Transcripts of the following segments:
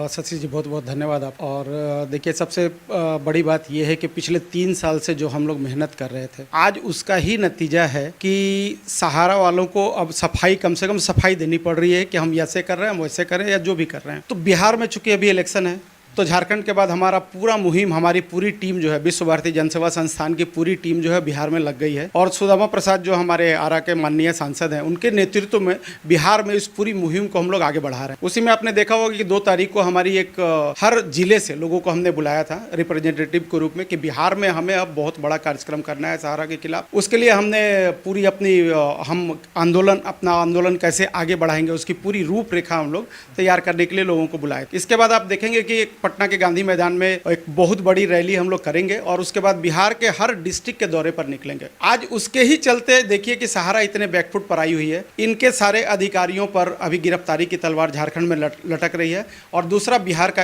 सची जी, बहुत बहुत धन्यवाद आप। और देखिए, सबसे बड़ी बात यह है कि पिछले 3 साल से जो हम लोग मेहनत कर रहे थे, आज उसका ही नतीजा है कि सहारा वालों को अब सफाई, कम से कम सफाई देनी पड़ रही है कि हम ऐसे कर रहे हैं, हम वैसे कर रहे हैं या जो भी कर रहे हैं। तो बिहार में चूंकि अभी इलेक्शन है, तो झारखंड के बाद हमारा पूरा मुहिम, हमारी पूरी टीम जो है, विश्व भारती जनसेवा संस्थान की पूरी टीम जो है बिहार में लग गई है। और सुदामा प्रसाद जो हमारे आरा के माननीय सांसद हैं, उनके नेतृत्व में बिहार में इस पूरी मुहिम को हम लोग आगे बढ़ा रहे हैं। उसी में आपने देखा होगा कि 2 तारीख को हमारी एक हर जिले से लोगों को हमने बुलाया था रिप्रेजेंटेटिव के रूप में कि बिहार में हमें अब बहुत बड़ा कार्यक्रम करना है सहारा के खिलाफ। उसके लिए हमने पूरी अपनी अपना आंदोलन कैसे आगे बढ़ाएंगे, उसकी पूरी रूपरेखा हम लोग तैयार करने के लिए लोगों को बुलाए। इसके बाद आप देखेंगे कि पटना के गांधी मैदान में एक बहुत बड़ी रैली हम लोग करेंगे और उसके बाद बिहार के हर डिस्ट्रिक्ट के दौरे पर निकलेंगे। आज उसके ही चलते देखिए कि सहारा इतने बैकफुट पर आई हुई है। इनके सारे अधिकारियों पर अभी गिरफ्तारी की तलवार झारखंड में लटक रही है। और दूसरा, बिहार का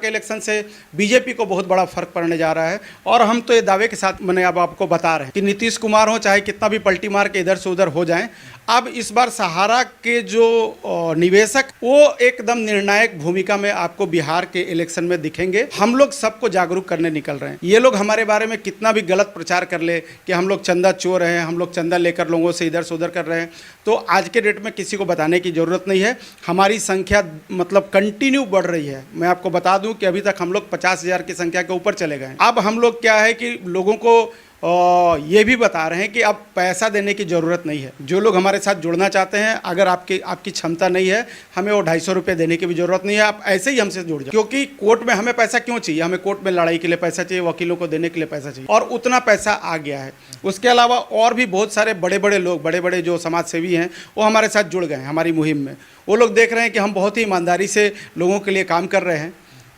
इलेक्शन से बीजेपी को बहुत बड़ा फर्क पड़ने जा रहा है। और हम तो ये दावे के साथ मैंने अब आपको बता रहे हैं कि नीतीश कुमार हो, चाहे कितना भी पलटी मार के इधर से उधर हो जाएं, अब इस बार सहारा के जो निवेशक, वो एकदम निर्णायक भूमिका में आपको बिहार के इलेक्शन में दिखेंगे। हम लोग सबको जागरूक करने निकल रहे हैं। ये लोग हमारे बारे में कितना भी गलत प्रचार कर ले कि हम लोग चंदा चोर हैं, हम लोग चंदा लेकर लोगों से इधर से उधर कर रहे हैं, तो आज के डेट में किसी को बताने की ज़रूरत नहीं है। हमारी संख्या मतलब कंटिन्यू बढ़ रही है। मैं आपको बता दूं कि अभी तक हम लोग 50,000 की संख्या के ऊपर चले गए। अब हम लोग क्या है कि लोगों को ये भी बता रहे हैं कि अब पैसा देने की ज़रूरत नहीं है। जो लोग हमारे साथ जुड़ना चाहते हैं, अगर आपकी क्षमता नहीं है, हमें वो 250 रुपये देने की भी ज़रूरत नहीं है, आप ऐसे ही हमसे जुड़ जाओ। क्योंकि कोर्ट में हमें पैसा क्यों चाहिए? हमें कोर्ट में लड़ाई के लिए पैसा चाहिए, वकीलों को देने के लिए पैसा चाहिए, और उतना पैसा आ गया है। उसके अलावा और भी बहुत सारे बड़े बड़े लोग, बड़े बड़े जो समाज सेवी हैं, वो हमारे साथ जुड़ गए हैं हमारी मुहिम में। वो लोग देख रहे हैं कि हम बहुत ही ईमानदारी से लोगों के लिए काम कर रहे हैं।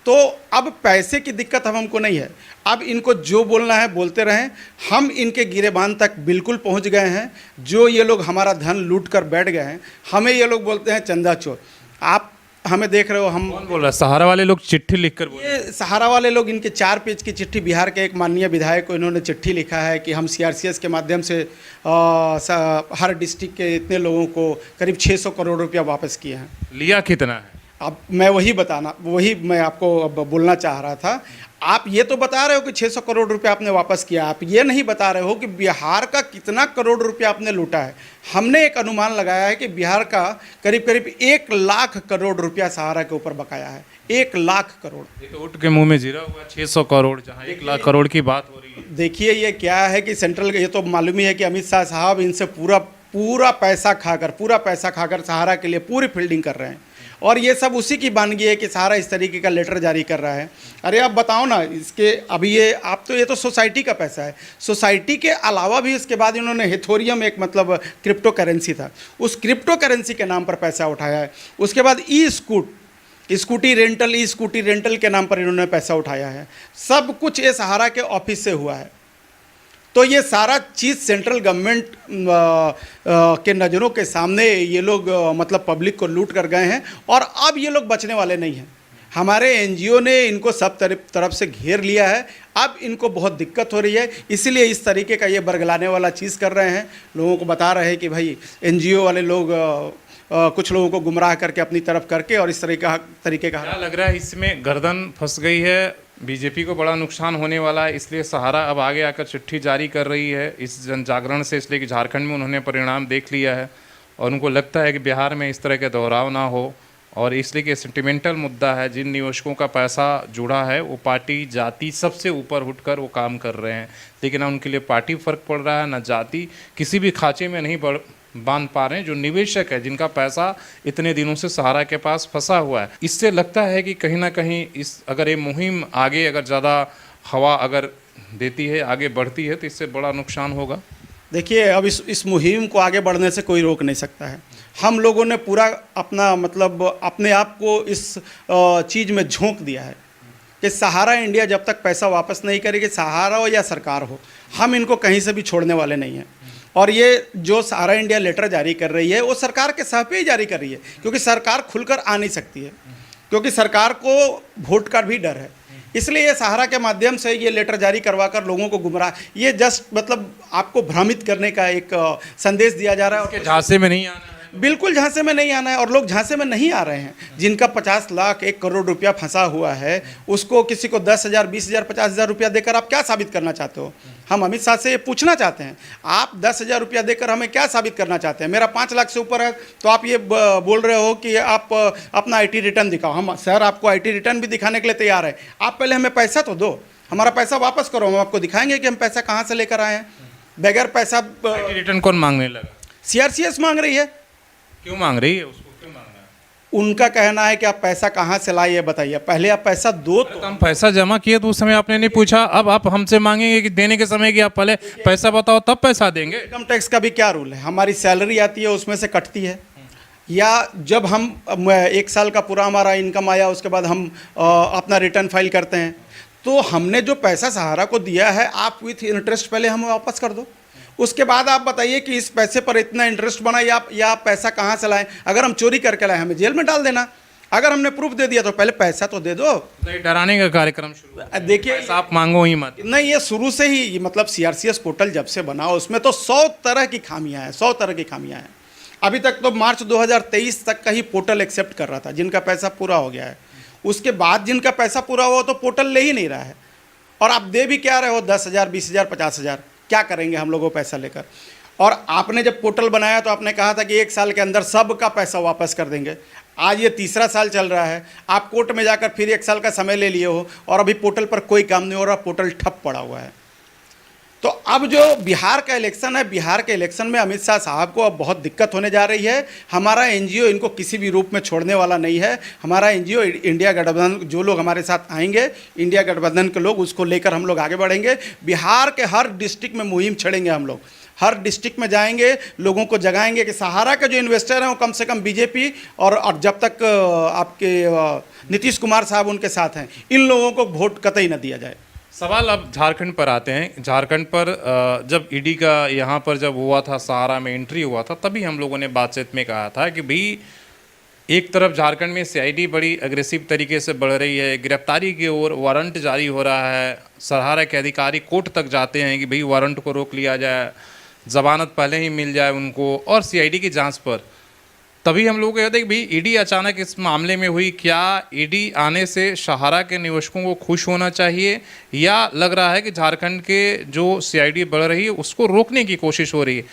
तो अब पैसे की दिक्कत हमको नहीं है। अब इनको जो बोलना है बोलते रहें। हम इनके गिरेबान तक बिल्कुल पहुंच गए हैं। जो ये लोग हमारा धन लूट कर बैठ गए हैं, हमें ये लोग बोलते हैं चंदा चोर। आप हमें देख रहे हो, हम कौन बोल रहा है? सहारा वाले लोग चिट्ठी लिखकर बोल रहे हैं। ये सहारा वाले लोग, इनके 4 पेज की चिट्ठी, बिहार के एक माननीय विधायक को इन्होंने चिट्ठी लिखा है कि हम CRCS के माध्यम से हर डिस्ट्रिक्ट के इतने लोगों को करीब 600 करोड़ रुपया वापस किए हैं। लिया कितना है? अब मैं वही मैं आपको अब बोलना चाह रहा था। आप ये तो बता रहे हो कि 600 करोड़ रुपया आपने वापस किया, आप ये नहीं बता रहे हो कि बिहार का कितना करोड़ रुपया आपने लूटा है। हमने एक अनुमान लगाया है कि बिहार का करीब करीब 1 लाख करोड़ रुपया सहारा के ऊपर बकाया है। 1 लाख करोड़। ये तो उठ के मुंह में जीरा हुआ 600 करोड़, जहाँ 1 लाख करोड़ की बात हो रही है। देखिए, ये क्या है कि सेंट्रल, ये तो मालूम ही है कि अमित शाह साहब इनसे पूरा पैसा खाकर सहारा के लिए पूरी फील्डिंग कर रहे हैं। और ये सब उसी की बानगी है कि सहारा इस तरीके का लेटर जारी कर रहा है। अरे आप बताओ ना, इसके अभी ये तो सोसाइटी का पैसा है। सोसाइटी के अलावा भी इसके बाद इन्होंने हेथोरियम, एक मतलब क्रिप्टो करेंसी था, उस क्रिप्टो करेंसी के नाम पर पैसा उठाया है। उसके बाद स्कूटी रेंटल के नाम पर इन्होंने पैसा उठाया है। सब कुछ ये सहारा के ऑफिस से हुआ है। तो ये सारा चीज़ सेंट्रल गवर्नमेंट के नज़रों के सामने ये लोग मतलब पब्लिक को लूट कर गए हैं। और अब ये लोग बचने वाले नहीं हैं। हमारे NGO ने इनको सब तरफ से घेर लिया है। अब इनको बहुत दिक्कत हो रही है, इसीलिए इस तरीके का ये बरगलाने वाला चीज़ कर रहे हैं। लोगों को बता रहे हैं कि भाई NGO वाले लोग कुछ लोगों को गुमराह करके अपनी तरफ करके, और इस तरीके का क्या लग रहा है इसमें गर्दन फंस गई है? बीजेपी को बड़ा नुकसान होने वाला है, इसलिए सहारा अब आगे आकर चिट्ठी जारी कर रही है इस जन जागरण से, इसलिए कि झारखंड में उन्होंने परिणाम देख लिया है और उनको लगता है कि बिहार में इस तरह के दोहराव ना हो, और इसलिए कि सेंटिमेंटल मुद्दा है। जिन निवेशकों का पैसा जुड़ा है वो पार्टी जाति सबसे ऊपर उठकर वो काम कर रहे हैं, लेकिन ना उनके लिए पार्टी फर्क पड़ रहा है, ना जाति, किसी भी खांचे में नहीं बांध पा रहे हैं। जो निवेशक है, जिनका पैसा इतने दिनों से सहारा के पास फंसा हुआ है, इससे लगता है कि कहीं ना कहीं अगर ये मुहिम आगे अगर ज़्यादा हवा अगर देती है, आगे बढ़ती है, तो इससे बड़ा नुकसान होगा। देखिए, अब इस मुहिम को आगे बढ़ने से कोई रोक नहीं सकता है। हम लोगों ने पूरा अपना मतलब अपने आप को इस चीज़ में झोंक दिया है कि सहारा इंडिया जब तक पैसा वापस नहीं करेगी, सहारा हो या सरकार हो, हम इनको कहीं से भी छोड़ने वाले नहीं हैं। और ये जो सहारा इंडिया लेटर जारी कर रही है, वो सरकार के सह पे ही जारी कर रही है, क्योंकि सरकार खुलकर आ नहीं सकती है, क्योंकि सरकार को वोट का भी डर है। इसलिए ये सहारा के माध्यम से ये लेटर जारी करवा कर लोगों को गुमराह, ये जस्ट मतलब आपको भ्रमित करने का एक संदेश दिया जा रहा है। के झांसे में नहीं आना है। बिल्कुल झांसे में नहीं आना है, और लोग झांसे में नहीं आ रहे हैं। जिनका 50 लाख 1 करोड़ रुपया फंसा हुआ है, उसको किसी को 10,000 20,000 50,000 रुपया देकर आप क्या साबित करना चाहते हो? हम अमित शाह से ये पूछना चाहते हैं, आप 10,000 रुपया देकर हमें क्या साबित करना चाहते हैं? मेरा 5 लाख से ऊपर है तो आप ये बोल रहे हो कि आप अपना IT रिटर्न दिखाओ। हम सर आपको IT रिटर्न भी दिखाने के लिए तैयार है, आप पहले हमें पैसा तो दो, हमारा पैसा वापस करो, हम आपको दिखाएंगे कि हम पैसा कहाँ से लेकर आए हैं। बगैर पैसा रिटर्न कौन मांगने लगा? CRCS मांग रही है। क्यों मांग रही है? उसको क्यों मांग रहा है? उनका कहना है कि आप पैसा कहाँ से लाए ये बताइए, पहले आप पैसा दो तो। हम पैसा जमा किए तो उस समय आपने नहीं पूछा, अब आप हमसे मांगेंगे कि देने के समय कि आप पहले पैसा बताओ तब पैसा देंगे। इनकम टैक्स का भी क्या रूल है? हमारी सैलरी आती है उसमें से कटती है, या जब हम 1 साल का पूरा हमारा इनकम आया उसके बाद हम अपना रिटर्न फाइल करते हैं, तो हमने जो पैसा सहारा को दिया है आप विथ इंटरेस्ट पहले हमें वापस कर दो, उसके बाद आप बताइए कि इस पैसे पर इतना इंटरेस्ट बना या आप पैसा कहाँ से लाएं। अगर हम चोरी करके लाए हमें जेल में डाल देना, अगर हमने प्रूफ दे दिया तो पहले पैसा तो दे दो। नहीं, डराने का कार्यक्रम शुरू है। देखिए पैसा आप मांगो ही मत। नहीं, ये शुरू से ही मतलब CRCS पोर्टल जब से बना उसमें तो 100 तरह की खामियां हैं, 100 तरह की खामियां हैं। अभी तक तो मार्च 2023 तक का ही पोर्टल एक्सेप्ट कर रहा था, जिनका पैसा पूरा हो गया है। उसके बाद जिनका पैसा पूरा हुआ तो पोर्टल ले ही नहीं रहा है, और आप दे भी क्या रहे हो 10,000 20,000 50,000, क्या करेंगे हम लोगों को पैसा लेकर? और आपने जब पोर्टल बनाया तो आपने कहा था कि 1 साल के अंदर सबका पैसा वापस कर देंगे। आज ये 3रा साल चल रहा है, आप कोर्ट में जाकर फिर 1 साल का समय ले लिए हो और अभी पोर्टल पर कोई काम नहीं हो रहा, पोर्टल ठप पड़ा हुआ है। तो अब जो बिहार का इलेक्शन है, बिहार के इलेक्शन में अमित शाह साहब को अब बहुत दिक्कत होने जा रही है। हमारा NGO इनको किसी भी रूप में छोड़ने वाला नहीं है। हमारा NGO इंडिया गठबंधन, जो लोग हमारे साथ आएंगे इंडिया गठबंधन के लोग, उसको लेकर हम लोग आगे बढ़ेंगे। बिहार के हर डिस्ट्रिक्ट में मुहिम छेड़ेंगे हम लोग, हर डिस्ट्रिक्ट में जाएंगे, लोगों को जगाएंगे कि सहारा के जो इन्वेस्टर हैं वो कम से कम BJP और जब तक आपके नीतीश कुमार साहब उनके साथ हैं, इन लोगों को वोट कतई न दिया जाए। सवाल अब झारखंड पर आते हैं। झारखंड पर जब ईडी का यहाँ पर जब हुआ था, सहारा में एंट्री हुआ था, तभी हम लोगों ने बातचीत में कहा था कि भाई एक तरफ झारखंड में CID बड़ी अग्रेसिव तरीके से बढ़ रही है, गिरफ्तारी की ओर, वारंट जारी हो रहा है, सहारा के अधिकारी कोर्ट तक जाते हैं कि भाई वारंट को रोक लिया जाए, जमानत पहले ही मिल जाए उनको, और CID की जांच पर। तभी हम लोग कहते हैं कि भाई ईडी अचानक इस मामले में हुई, क्या ईडी आने से सहारा के निवेशकों को खुश होना चाहिए, या लग रहा है कि झारखंड के जो CID बढ़ रही है उसको रोकने की कोशिश हो रही है?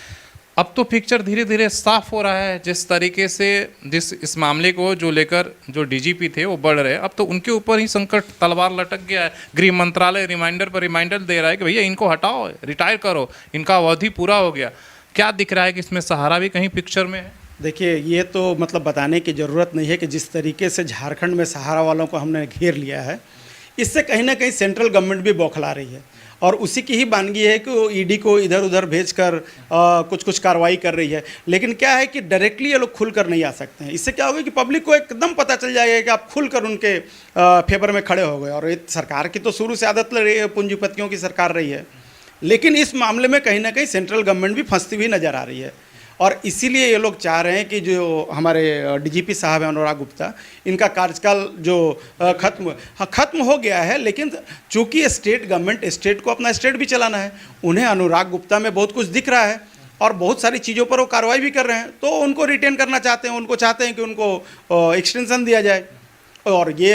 अब तो पिक्चर धीरे धीरे साफ हो रहा है, जिस तरीके से इस मामले को जो लेकर जो DGP थे वो बढ़ रहे हैं, अब तो उनके ऊपर ही संकट तलवार लटक गया है। गृह मंत्रालय रिमाइंडर पर रिमाइंडर दे रहा है कि भैया इनको हटाओ, रिटायर करो, इनका अवधि पूरा हो गया। क्या दिख रहा है कि इसमें सहारा भी कहीं पिक्चर में है? देखिए, ये तो मतलब बताने की ज़रूरत नहीं है कि जिस तरीके से झारखंड में सहारा वालों को हमने घेर लिया है, इससे कहीं ना कहीं सेंट्रल गवर्नमेंट भी बौखला रही है, और उसी की ही वानगी है कि वो ईडी को इधर उधर भेजकर कुछ कुछ कार्रवाई कर रही है। लेकिन क्या है कि डायरेक्टली ये लोग खुलकर नहीं आ सकते हैं। इससे क्या होगा कि पब्लिक को एकदम पता चल जाएगा कि आप खुलकर उनके फेवर में खड़े हो गए। और ये सरकार की तो शुरू से आदत रही है, पूंजीपतियों की सरकार रही है, लेकिन इस मामले में कहीं ना कहीं सेंट्रल गवर्नमेंट भी फंसती हुई नज़र आ रही है। और इसीलिए ये लोग चाह रहे हैं कि जो हमारे DGP साहब हैं अनुराग गुप्ता, इनका कार्यकाल जो खत्म हो गया है, लेकिन चूंकि स्टेट गवर्नमेंट, स्टेट को अपना स्टेट भी चलाना है, उन्हें अनुराग गुप्ता में बहुत कुछ दिख रहा है और बहुत सारी चीज़ों पर वो कार्रवाई भी कर रहे हैं, तो उनको रिटेन करना चाहते हैं, उनको चाहते हैं कि उनको एक्सटेंशन दिया जाए। और ये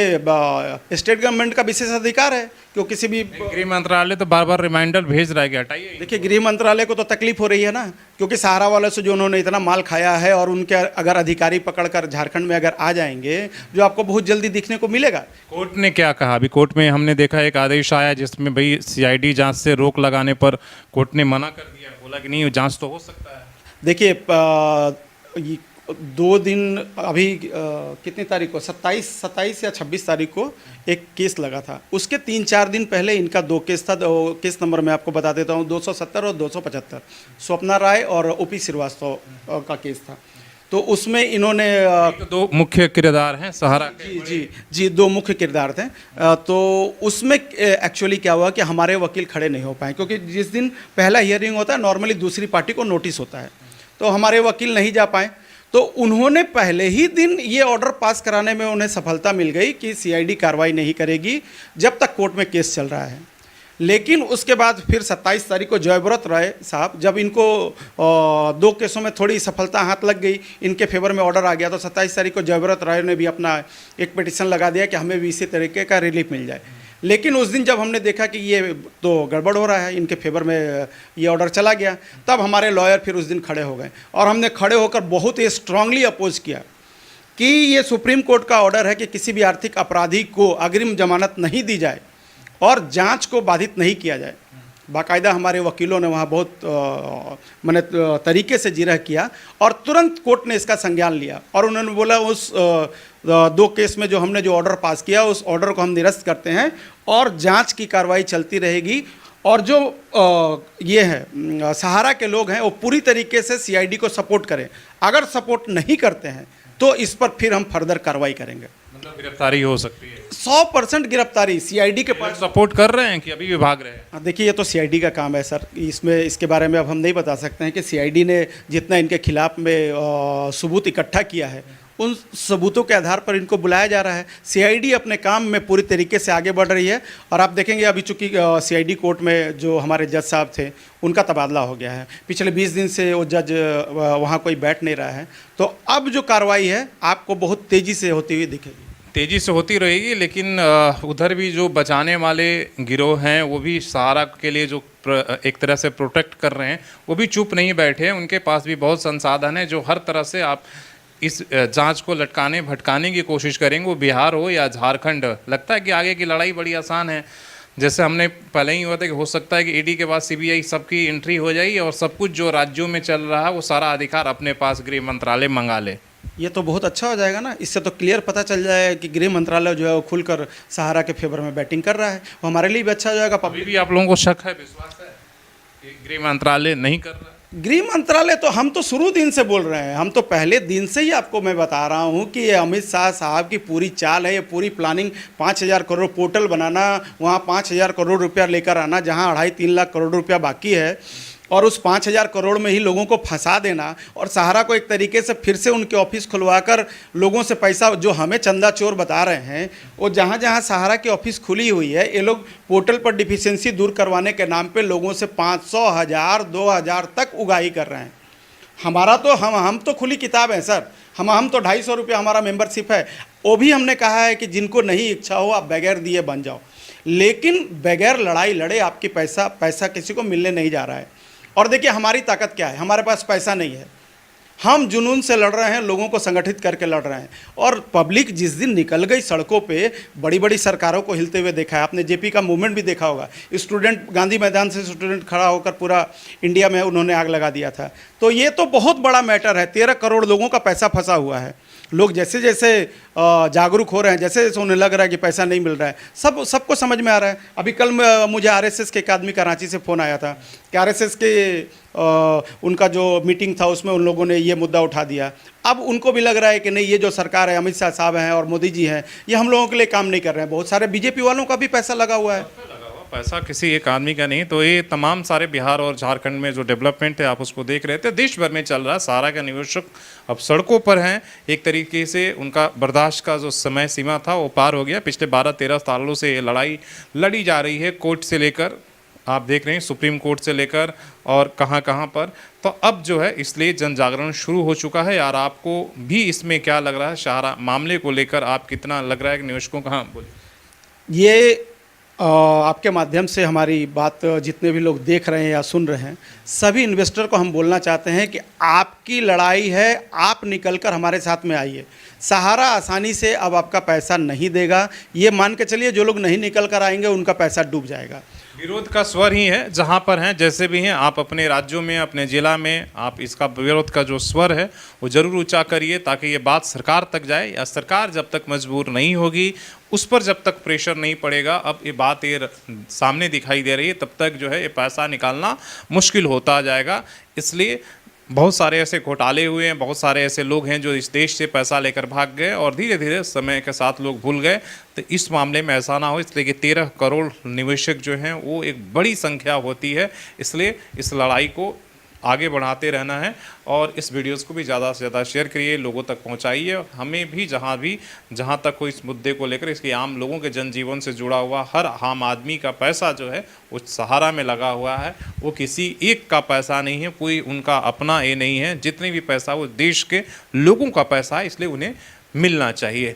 स्टेट गवर्नमेंट का विशेष अधिकार है कि वो किसी भी, गृह मंत्रालय तो बार बार रिमाइंडर भेज रहा है कि हटाइए। देखिए गृह मंत्रालय को तो तकलीफ हो रही है ना, क्योंकि सहारा वालों से जो उन्होंने इतना माल खाया है, और उनके अगर अधिकारी पकड़कर झारखंड में अगर आ जाएंगे, जो आपको बहुत जल्दी दिखने को मिलेगा। कोर्ट ने क्या कहा? अभी कोर्ट में हमने देखा एक आदेश आया जिसमें भाई CID जांच से रोक लगाने पर कोर्ट ने मना कर दिया, बोला कि नहीं जांच तो हो सकता है। देखिए 2 दिन अभी कितनी तारीख को 27 या 26 तारीख को एक केस लगा था, उसके 3-4 दिन पहले इनका 2 केस था। केस नंबर मैं आपको बता देता हूँ, 270 और 275, स्वप्ना राय और OP श्रीवास्तव का केस था। तो उसमें इन्होंने 2 मुख्य किरदार हैं सहारा के। जी 2 मुख्य किरदार थे। तो उसमें एक्चुअली क्या हुआ कि हमारे वकील खड़े नहीं हो पाए, क्योंकि जिस दिन पहला हियरिंग होता है नॉर्मली दूसरी पार्टी को नोटिस होता है, तो हमारे वकील नहीं जा पाए। तो उन्होंने पहले ही दिन ये ऑर्डर पास कराने में उन्हें सफलता मिल गई कि सीआईडी कार्रवाई नहीं करेगी जब तक कोर्ट में केस चल रहा है। लेकिन उसके बाद फिर 27 तारीख को जयव्रत राय साहब, जब इनको 2 केसों में थोड़ी सफलता हाथ लग गई, इनके फेवर में ऑर्डर आ गया, तो 27 तारीख को जयव्रत राय ने भी अपना एक पिटिशन लगा दिया कि हमें भी इसी तरीके का रिलीफ मिल जाए। लेकिन उस दिन जब हमने देखा कि ये तो गड़बड़ हो रहा है, इनके फेवर में ये ऑर्डर चला गया, तब हमारे लॉयर फिर उस दिन खड़े हो गए और हमने खड़े होकर बहुत ही स्ट्रांगली अपोज किया कि ये सुप्रीम कोर्ट का ऑर्डर है कि किसी भी आर्थिक अपराधी को अग्रिम जमानत नहीं दी जाए और जांच को बाधित नहीं किया जाए। बाकायदा हमारे वकीलों ने वहाँ बहुत मैंने तरीके से जिरह किया और तुरंत कोर्ट ने इसका संज्ञान लिया और उन्होंने बोला उस 2 केस में जो हमने जो ऑर्डर पास किया उस ऑर्डर को हम निरस्त करते हैं और जांच की कार्रवाई चलती रहेगी। और जो ये है सहारा के लोग हैं वो पूरी तरीके से सीआईडी को सपोर्ट करें, अगर सपोर्ट नहीं करते हैं तो इस पर फिर हम फर्दर कार्रवाई करेंगे। मतलब गिरफ्तारी हो सकती है? 100% गिरफ्तारी सीआईडी के पास। सपोर्ट कर रहे हैं कि अभी भी भाग रहे हैं? देखिए ये तो सीआईडी का काम है सर, इसमें इसके बारे में अब हम नहीं बता सकते हैं कि सीआईडी ने जितना इनके खिलाफ में सबूत इकट्ठा किया है उन सबूतों के आधार पर इनको बुलाया जा रहा है। सीआईडी अपने काम में पूरी तरीके से आगे बढ़ रही है और आप देखेंगे अभी चूंकि सीआईडी कोर्ट में जो हमारे जज साहब थे उनका तबादला हो गया है, पिछले 20 दिन से वो जज वहाँ कोई बैठ नहीं रहा है, तो अब जो कार्रवाई है आपको बहुत तेज़ी से होती हुई दिखेगी। तेज़ी से होती रहेगी, लेकिन उधर भी जो बचाने वाले गिरोह हैं वो भी सहारा के लिए जो एक तरह से प्रोटेक्ट कर रहे हैं वो भी चुप नहीं बैठे हैं। उनके पास भी बहुत संसाधन है जो हर तरह से आप इस जांच को लटकाने भटकाने की कोशिश करेंगे, वो बिहार हो या झारखंड। लगता है कि आगे की लड़ाई बड़ी आसान है, जैसे हमने पहले ही हुआ था कि हो सकता है कि ईडी के बाद सीबीआई सबकी एंट्री हो जाएगी और सब कुछ जो राज्यों में चल रहा है वो सारा अधिकार अपने पास गृह मंत्रालय मंगा ले। ये तो बहुत अच्छा हो जाएगा ना, इससे तो क्लियर पता चल जाए कि गृह मंत्रालय जो है वो खुलकर सहारा के फेवर में बैटिंग कर रहा है, वो हमारे लिए भी अच्छा हो जाएगा। अभी भी आप लोगों को शक है, विश्वास है कि गृह मंत्रालय नहीं कर रहा? गृह मंत्रालय तो हम तो शुरू दिन से बोल रहे हैं, हम तो पहले दिन से ही आपको मैं बता रहा हूं कि ये अमित शाह साहब की पूरी चाल है, ये पूरी प्लानिंग 5,000 करोड़ पोर्टल बनाना, वहाँ 5,000 करोड़ रुपया लेकर आना जहाँ 2.5-3 लाख करोड़ रुपया बाकी है और उस 5,000 करोड़ में ही लोगों को फंसा देना और सहारा को एक तरीके से फिर से उनके ऑफिस खुलवाकर लोगों से पैसा, जो हमें चंदा चोर बता रहे हैं, वो जहाँ जहाँ सहारा की ऑफिस खुली हुई है ये लोग पोर्टल पर डिफिशियंसी दूर करवाने के नाम पे लोगों से 500, 1,000, 2,000 तक उगाही कर रहे हैं। हमारा तो हम तो खुली किताब है सर, हम तो 250 रुपया हमारा मेंबरशिप है, वो भी हमने कहा है कि जिनको नहीं इच्छा हो आप बगैर दिए बन जाओ, लेकिन बगैर लड़ाई लड़े आपकी पैसा किसी को मिलने नहीं जा रहा है। और देखिए हमारी ताकत क्या है, हमारे पास पैसा नहीं है, हम जुनून से लड़ रहे हैं, लोगों को संगठित करके लड़ रहे हैं। और पब्लिक जिस दिन निकल गई सड़कों पे, बड़ी बड़ी सरकारों को हिलते हुए देखा है, आपने जेपी का मूवमेंट भी देखा होगा, स्टूडेंट गांधी मैदान से स्टूडेंट खड़ा होकर पूरा इंडिया में उन्होंने आग लगा दिया था। तो ये तो बहुत बड़ा मैटर है, 13 करोड़ लोगों का पैसा फंसा हुआ है। लोग जैसे जैसे जागरूक हो रहे हैं, जैसे जैसे उन्हें लग रहा है कि पैसा नहीं मिल रहा है, सबको समझ में आ रहा है। अभी कल मुझे आरएसएस के एक आदमी का रांची से फ़ोन आया था कि आरएसएस के उनका जो मीटिंग था उसमें उन लोगों ने ये मुद्दा उठा दिया। अब उनको भी लग रहा है कि नहीं, ये जो सरकार है, अमित शाह साहब हैं और मोदी जी हैं, ये हम लोगों के लिए काम नहीं कर रहे हैं। बहुत सारे बीजेपी वालों का भी पैसा लगा हुआ है। पैसा किसी एक आदमी का नहीं, तो ये तमाम सारे बिहार और झारखंड में जो डेवलपमेंट है आप उसको देख रहे थे, देश भर में चल रहा है। सहारा के निवेशक अब सड़कों पर हैं, एक तरीके से उनका बर्दाश्त का जो समय सीमा था वो पार हो गया। पिछले 12-13 सालों से ये लड़ाई लड़ी जा रही है, कोर्ट से लेकर आप देख रहे हैं सुप्रीम कोर्ट से लेकर और कहाँ कहाँ पर। तो अब जो है इसलिए जन जागरण शुरू हो चुका है। यार आपको भी इसमें क्या लग रहा है, सहारा मामले को लेकर आप कितना लग रहा है कि निवेशकों का? हाँ बोलिए। ये आपके माध्यम से हमारी बात जितने भी लोग देख रहे हैं या सुन रहे हैं, सभी इन्वेस्टर को हम बोलना चाहते हैं कि आपकी लड़ाई है, आप निकलकर हमारे साथ में आइए। सहारा आसानी से अब आपका पैसा नहीं देगा, ये मान के चलिए जो लोग नहीं निकल कर आएंगे उनका पैसा डूब जाएगा। विरोध का स्वर ही है, जहाँ पर हैं जैसे भी हैं, आप अपने राज्यों में, अपने जिला में आप इसका विरोध का जो स्वर है वो ज़रूर ऊंचा करिए, ताकि ये बात सरकार तक जाए। या सरकार जब तक मजबूर नहीं होगी, उस पर जब तक प्रेशर नहीं पड़ेगा, अब ये बात ये सामने दिखाई दे रही है, तब तक जो है ये पैसा निकालना मुश्किल होता जाएगा। इसलिए बहुत सारे ऐसे घोटाले हुए हैं, बहुत सारे ऐसे लोग हैं जो इस देश से पैसा लेकर भाग गए और धीरे धीरे समय के साथ लोग भूल गए। तो इस मामले में ऐसा ना हो, इसलिए कि 13 करोड़ निवेशक जो हैं वो एक बड़ी संख्या होती है, इसलिए इस लड़ाई को आगे बढ़ाते रहना है और इस वीडियोस को भी ज़्यादा से ज़्यादा शेयर करिए, लोगों तक पहुंचाइए। हमें भी जहां तक हो इस मुद्दे को लेकर, इसके आम लोगों के जनजीवन से जुड़ा हुआ हर आम आदमी का पैसा जो है वो सहारा में लगा हुआ है, वो किसी एक का पैसा नहीं है, कोई उनका अपना ये नहीं है। जितने भी पैसा वो देश के लोगों का पैसा है, इसलिए उन्हें मिलना चाहिए।